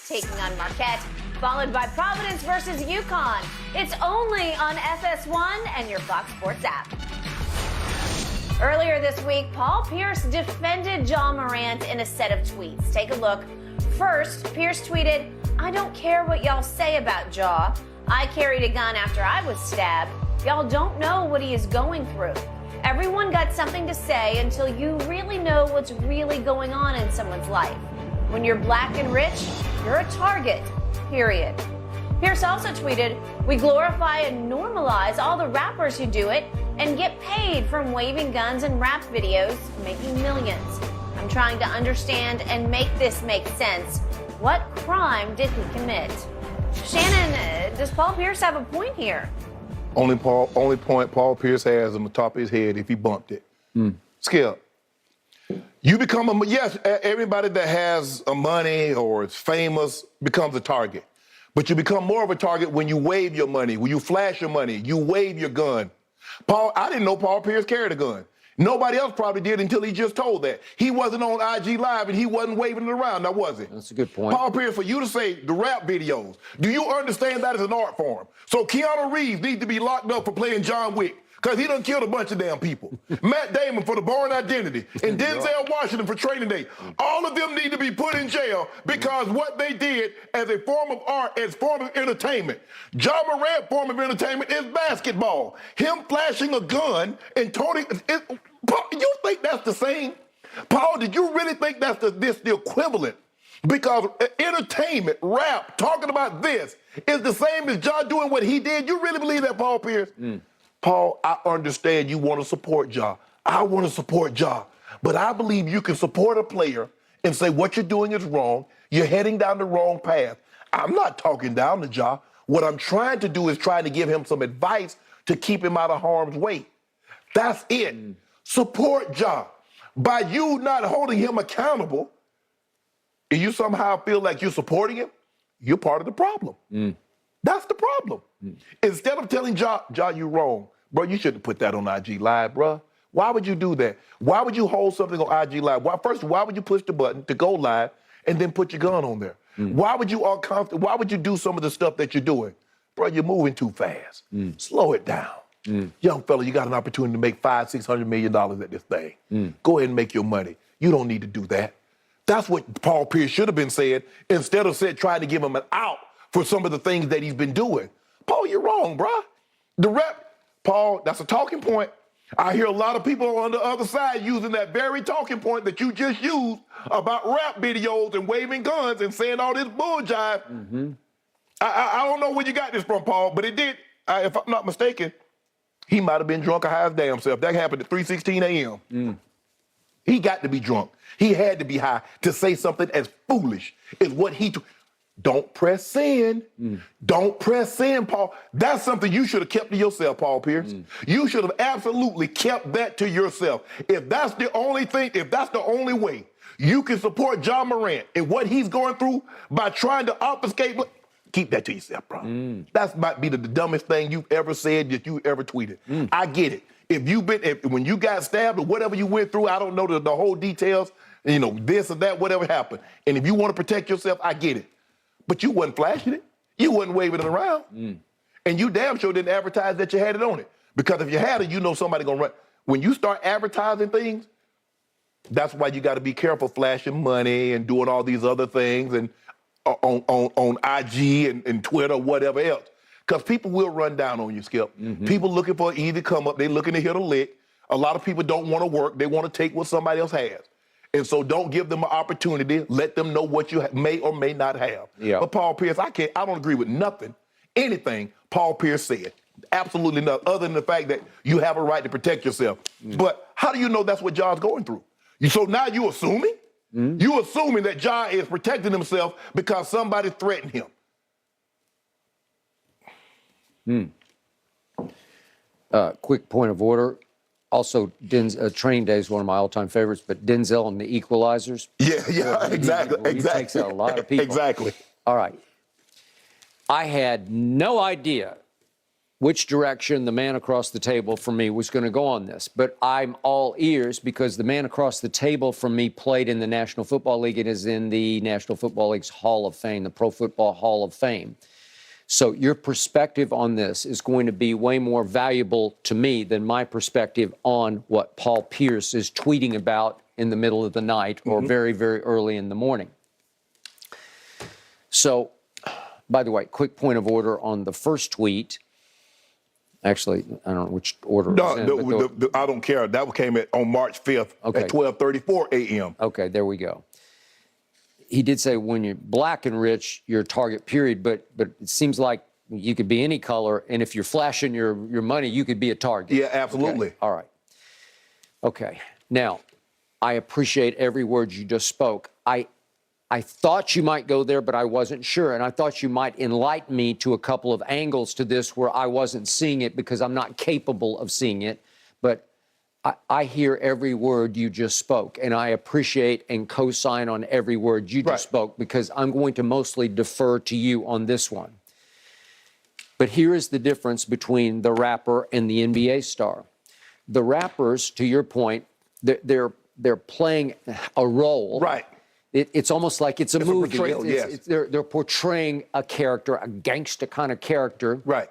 taking on Marquette, followed by Providence versus UConn. It's only on FS1 and your Fox Sports app. Earlier this week, Paul Pierce defended Ja Morant in a set of tweets. Take a look. First, Pierce tweeted, "I don't care what y'all say about Ja. I carried a gun after I was stabbed. Y'all don't know what he is going through. Everyone got something to say until you really know what's really going on in someone's life. When you're black and rich, you're a target, period." Pierce also tweeted, "We glorify and normalize all the rappers who do it and get paid from waving guns and rap videos, making millions. I'm trying to understand and make this make sense. What crime did he commit?" Shannon, does Paul Pierce have a point here? Only point Paul Pierce has on the top of his head if he bumped it. Skip. You become yes, everybody that has money or is famous becomes a target. But you become more of a target when you wave your money, when you flash your money, you wave your gun. I didn't know Paul Pierce carried a gun. Nobody else probably did until he just told that. He wasn't on IG Live and he wasn't waving it around, now was it? That's a good point. Paul Pierce, for you to say the rap videos, do you understand that as an art form? So Keanu Reeves needs to be locked up for playing John Wick because he done killed a bunch of damn people. Matt Damon for The Bourne Identity and Denzel Washington for Training Day. All of them need to be put in jail because what they did as a form of art, as form of entertainment. Ja Morant form of entertainment is basketball. Him flashing a gun and toting, Paul, you think that's the same? Paul, did you really think that's the equivalent? Because entertainment, rap, talking about this is the same as Ja doing what he did. You really believe that, Paul Pierce? Paul, I understand you want to support Ja. I want to support Ja. But I believe you can support a player and say what you're doing is wrong. You're heading down the wrong path. I'm not talking down to Ja. What I'm trying to do is trying to give him some advice to keep him out of harm's way. That's it. Support Ja. By you not holding him accountable, and you somehow feel like you're supporting him, you're part of the problem. That's the problem. Instead of telling Ja, you're wrong, bro, you shouldn't put that on IG Live, bro. Why would you do that? Why would you hold something on IG Live? Why would you push the button to go live and then put your gun on there? Why would you why would you do some of the stuff that you're doing? Bro, you're moving too fast. Slow it down. Young fella, you got an opportunity to make $500-600 million at this thing. Go ahead and make your money. You don't need to do that. That's what Paul Pierce should have been saying instead of trying to give him an out for some of the things that he's been doing. Paul, you're wrong, bro. The rep, Paul, that's a talking point. I hear a lot of people on the other side using that very talking point that you just used about rap videos and waving guns and saying all this bull jive. I don't know where you got this from, Paul, but it did, if I'm not mistaken, he might have been drunk or high as damn self. That happened at 3:16 a.m. He got to be drunk. He had to be high to say something as foolish as what he... Don't press send. Don't press send, Paul. That's something you should have kept to yourself, Paul Pierce. You should have absolutely kept that to yourself. If that's the only thing, if that's the only way you can support Ja Morant and what he's going through by trying to obfuscate, keep that to yourself, bro. That might be the dumbest thing you've ever said that you ever tweeted. I get it. When you got stabbed or whatever you went through, I don't know the whole details, you know, this or that, whatever happened. And if you want to protect yourself, I get it. But you wasn't flashing it. You wasn't waving it around. And you damn sure didn't advertise that you had it on it. Because if you had it, you know somebody gonna run. When you start advertising things, that's why you gotta be careful flashing money and doing all these other things and on IG and Twitter, whatever else. Because people will run down on you, Skip. People looking for an easy come up, they looking to hit a lick. A lot of people don't wanna work, they wanna take what somebody else has. And so don't give them an opportunity. Let them know what you may or may not have. But Paul Pierce, I don't agree with anything Paul Pierce said. Absolutely nothing, other than the fact that you have a right to protect yourself. But how do you know that's what Ja's going through? So now you assuming? You assuming that Ja is protecting himself because somebody threatened him. Quick point of order. Also, Training Day is one of my all-time favorites, but Denzel and the Equalizers. Yeah, exactly. He takes out a lot of people. Exactly. All right. I had no idea which direction the man across the table from me was going to go on this. But I'm all ears because the man across the table from me played in the National Football League and is in the National Football League's Hall of Fame, the Pro Football Hall of Fame. So your perspective on this is going to be way more valuable to me than my perspective on what Paul Pierce is tweeting about in the middle of the night or very, very early in the morning. So, by the way, quick point of order on the first tweet. Actually, I don't know which order. No, I don't care. That came on March 5th at 12:34 a.m. Okay, there we go. He did say when you're black and rich, you're a target, period. But it seems like you could be any color, and if you're flashing your money, you could be a target. Yeah, absolutely. Okay. All right. Okay. Now, I appreciate every word you just spoke. I thought you might go there, but I wasn't sure. And I thought you might enlighten me to a couple of angles to this where I wasn't seeing it because I'm not capable of seeing it. But I hear every word you just spoke, and I appreciate and co-sign on every word you just spoke because I'm going to mostly defer to you on this one. But here is the difference between the rapper and the NBA star. The rappers, to your point, they're playing a role. Right. It's almost like it's a movie. Portrayal, yes. They're portraying a character, a gangster kind of character, right,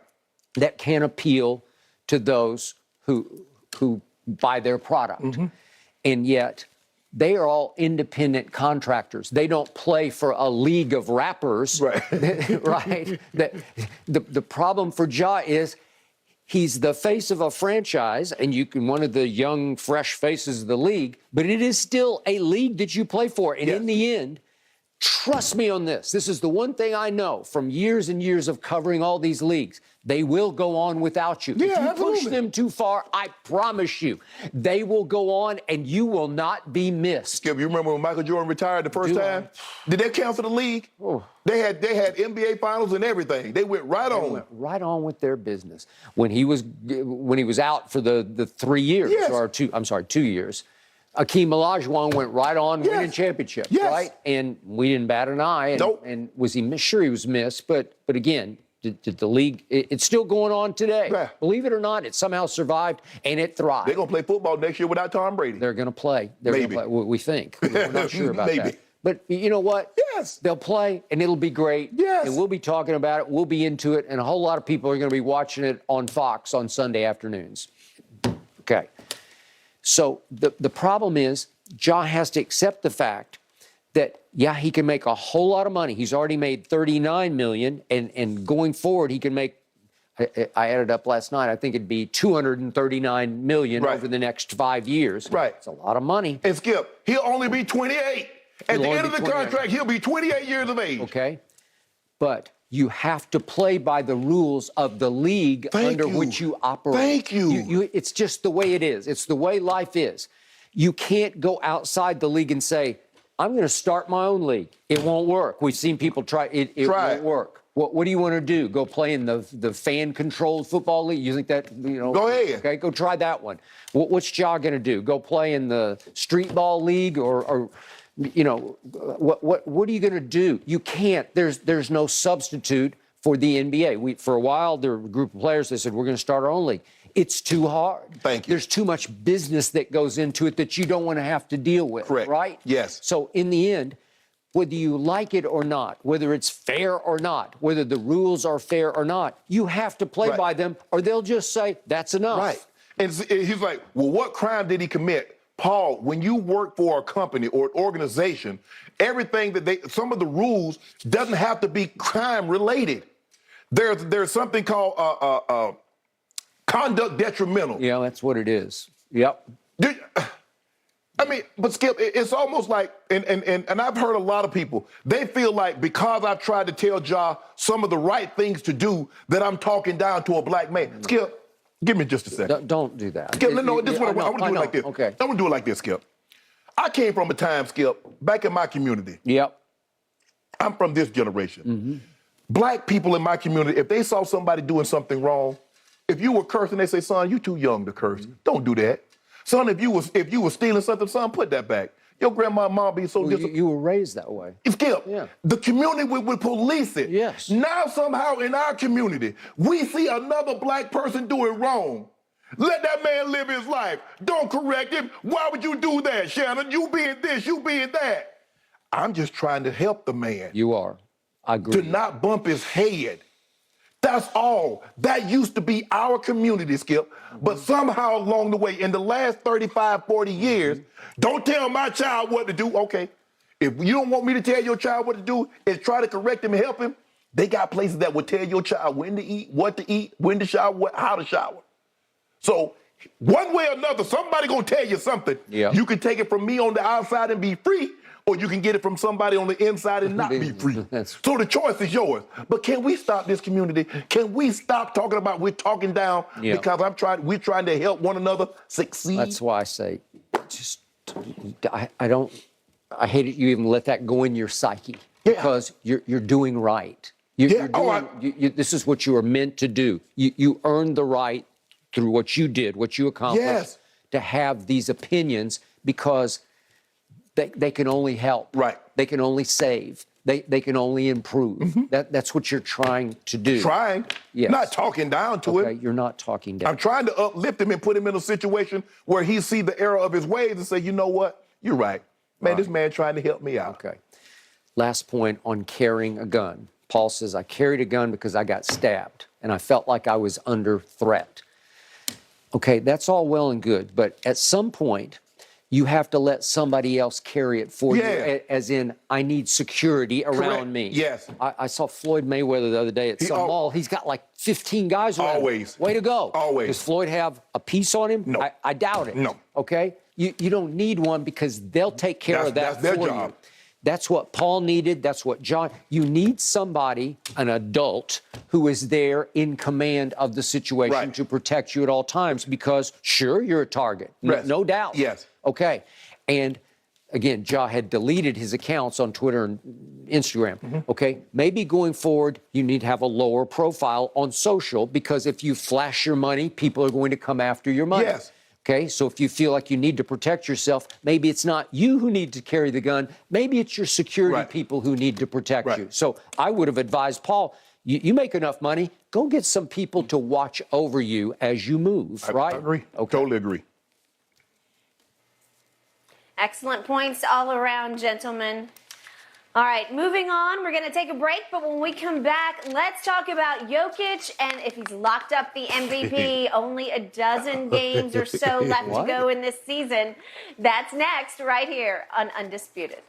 that can appeal to those who buy their product. And yet, they are all independent contractors. They don't play for a league of rappers, right? Right. The problem for Ja is he's the face of a franchise, and you can one of the young, fresh faces of the league, but it is still a league that you play for. And in the end, trust me on this. This is the one thing I know from years and years of covering all these leagues. They will go on without you. Yeah, if you push them too far, I promise you, they will go on and you will not be missed. Skip, you remember when Michael Jordan retired the first time? Did they cancel the league? Oh. They had NBA finals and everything. They went right on. Went right on with their business. When he was out for the 3 years, or 2 years, Akeem Olajuwon went right on winning championships, right? And we didn't bat an eye. And, and was he sure he was missed? But again, did the league? It's still going on today. Yeah. Believe it or not, it somehow survived and it thrived. They're gonna play football next year without Tom Brady. They're gonna play. Maybe. Gonna play. We think. We're not sure about that. But you know what? Yes. They'll play, and it'll be great. Yes. And we'll be talking about it. We'll be into it, and a whole lot of people are going to be watching it on Fox on Sunday afternoons. Okay. So the problem is, Ja has to accept the fact that, yeah, he can make a whole lot of money. He's already made $39 million, and going forward, he can make, I added up last night, I think it'd be $239 million over the next 5 years. Right. It's a lot of money. And Skip, he'll only be 28. At the end of the contract, he'll be 28 years of age. Okay. But you have to play by the rules of the league under which you operate. Thank you. It's just the way it is. It's the way life is. You can't go outside the league and say, I'm going to start my own league. It won't work. We've seen people try. It won't work. What do you want to do? Go play in the fan-controlled football league? You think that, Go ahead. Okay, go try that one. What's Ja going to do? Go play in the street ball league or what are you going to do? You can't. There's no substitute for the NBA. For a while, there were a group of players that said, we're going to start our own league. It's too hard. Thank you. There's too much business that goes into it that you don't want to have to deal with. Correct. Right? Yes. So in the end, whether you like it or not, whether it's fair or not, whether the rules are fair or not, you have to play by them, or they'll just say, that's enough. Right. And he's like, well, what crime did he commit? Paul, when you work for a company or an organization, everything that some of the rules doesn't have to be crime related. There's something called conduct detrimental. Yeah, that's what it is. Yep. I mean, but Skip, it's almost like, and I've heard a lot of people, they feel like because I've tried to tell Ja some of the right things to do, that I'm talking down to a black man. Skip, give me just a second. Don't do that. Skip, no, this is what I want to do it like this. Okay. I want to do it like this, Skip. I came from a time, Skip, back in my community. Yep. I'm from this generation. Black people in my community, if they saw somebody doing something wrong, if you were cursing, they say, son, you too young to curse. Don't do that. Son, if you was stealing something, son, put that back. Your grandma and mom be so disappointed. You were raised that way. Skip, Yeah. the community would police it. Yes. Now somehow in our community, we see another black person do it wrong. Let that man live his life. Don't correct him. Why would you do that, Shannon? You being this, you being that. I'm just trying to help the man. You are. I agree. To not bump his head. That's all. That used to be our community, Skip. But somehow along the way, in the last 35, 40 years, don't tell my child what to do. Okay, if you don't want me to tell your child what to do, is try to correct him and help him. They got places that will tell your child when to eat, what to eat, when to shower, how to shower. So one way or another, somebody gonna tell you something. Yeah. You can take it from me on the outside and be free, or you can get it from somebody on the inside and not be free. So the choice is yours. But can we stop this community? Can we stop talking about we're talking down because we're trying to help one another succeed? That's why I say, just, I hate it you even let that go in your psyche because you're doing right. You're doing, this is what you are meant to do. You earned the right through what you did, what you accomplished, to have these opinions because they can only help. Right. They can only save. They can only improve. That's what you're trying to do. Trying. Yes. Not talking down to him. You're not talking down. I'm trying to uplift him and put him in a situation where he see the error of his ways and say, you know what? You're right. Man, this man trying to help me out. Okay. Last point on carrying a gun. Paul says, I carried a gun because I got stabbed and I felt like I was under threat. Okay, that's all well and good, but at some point, you have to let somebody else carry it for you, as in, I need security around me. Yes. I saw Floyd Mayweather the other day at some mall. He's got like 15 guys around him. Always. Way to go. Always. Does Floyd have a piece on him? No. I doubt it. No. Okay? You don't need one because they'll take care of that that's their for job. you. That's what Paul needed. That's what John. You need somebody, an adult, who is there in command of the situation to protect you at all times because, sure, you're a target. No doubt. Yes. Okay. And again, Ja had deleted his accounts on Twitter and Instagram. Okay. Maybe going forward, you need to have a lower profile on social because if you flash your money, people are going to come after your money. Yes. Okay, so if you feel like you need to protect yourself, maybe it's not you who need to carry the gun. Maybe it's your security people who need to protect you. So I would have advised Paul, you make enough money, go get some people to watch over you as you move, right? I agree. Okay. Totally agree. Excellent points all around, gentlemen. All right, moving on. We're going to take a break, but when we come back, let's talk about Jokic and if he's locked up the MVP. Only a dozen games or so left to go in this season. That's next right here on Undisputed.